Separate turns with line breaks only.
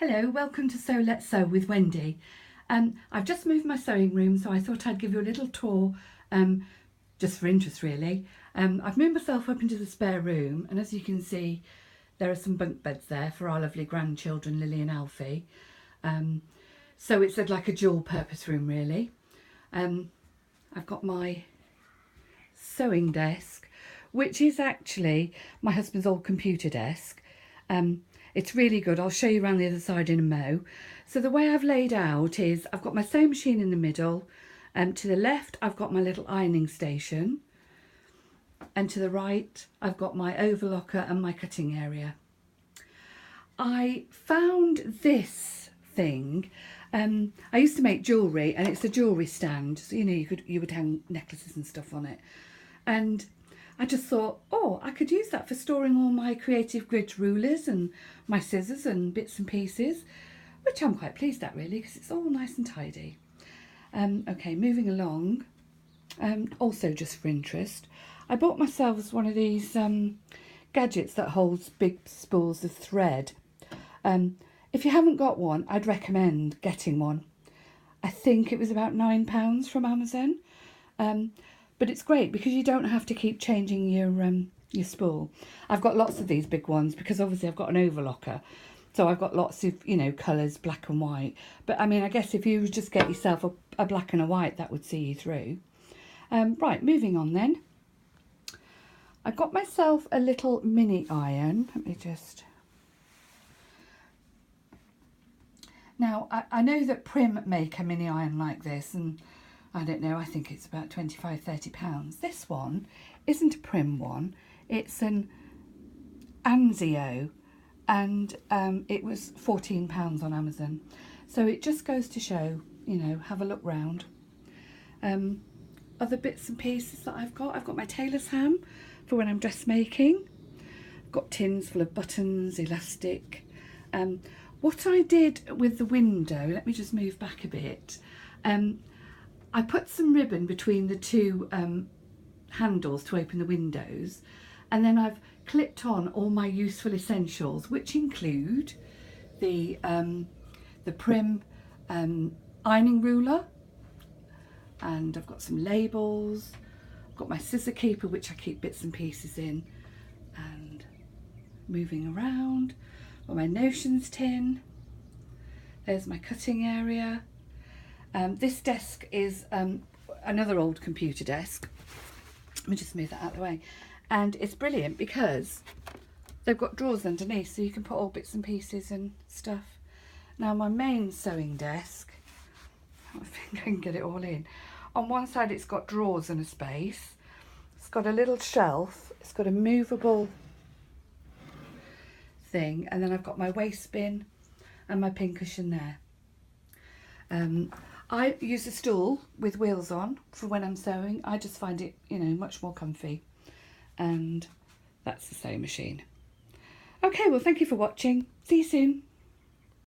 Hello, welcome to Sew Let's Sew with Wendy. I've just moved my sewing room, so I thought I'd give you a little tour, just for interest really. I've moved myself up into the spare room, and as you can see, there are some bunk beds there for our lovely grandchildren, Lily and Alfie. So it's like a dual purpose room really. I've got my sewing desk, which is actually my husband's old computer desk. It's really good. I'll show you around the other side in a mo. So the way I've laid out is I've got my sewing machine in the middle. To the left, I've got my little ironing station. And to the right, I've got my overlocker and my cutting area. I found this thing. I used to make jewellery, and it's a jewellery stand. So, you know, you would hang necklaces and stuff on it. And I just thought, oh, I could use that for storing all my creative grid rulers and my scissors and bits and pieces, which I'm quite pleased at really, because it's all nice and tidy. Okay, moving along, also just for interest, I bought myself one of these gadgets that holds big spools of thread. If you haven't got one, I'd recommend getting one. I think it was about £9 from Amazon. But it's great because you don't have to keep changing your spool. I've got lots of these big ones because obviously I've got an overlocker. So I've got lots of, you know, colours, black and white. But I mean, I guess if you just get yourself a black and a white, that would see you through. Right, moving on then. I got myself a little mini iron. Let me just... Now, I know that Prim make a mini iron like this, and I don't know, I think it's about £25–30. This one isn't a Prim one, it's an Anzio, and it was £14 on Amazon. So it just goes to show, you know, have a look round. Other bits and pieces that I've got my tailor's ham for when I'm dressmaking. I've got tins full of buttons, elastic. What I did with the window, let me just move back a bit. I put some ribbon between the two handles to open the windows, and then I've clipped on all my useful essentials, which include the Prim ironing ruler, and I've got some labels. I've got my scissor keeper, which I keep bits and pieces in, and moving around. Got my notions tin. There's my cutting area. This desk is another old computer desk. Let me just move that out of the way. And it's brilliant because they've got drawers underneath, so you can put all bits and pieces and stuff. Now my main sewing desk, I think I can get it all in. On one side it's got drawers and a space. It's got a little shelf. It's got a movable thing. And then I've got my waste bin and my pin cushion there. I use a stool with wheels on for when I'm sewing. I just find it, you know, much more comfy. And that's the sewing machine. Okay, well, thank you for watching. See you soon.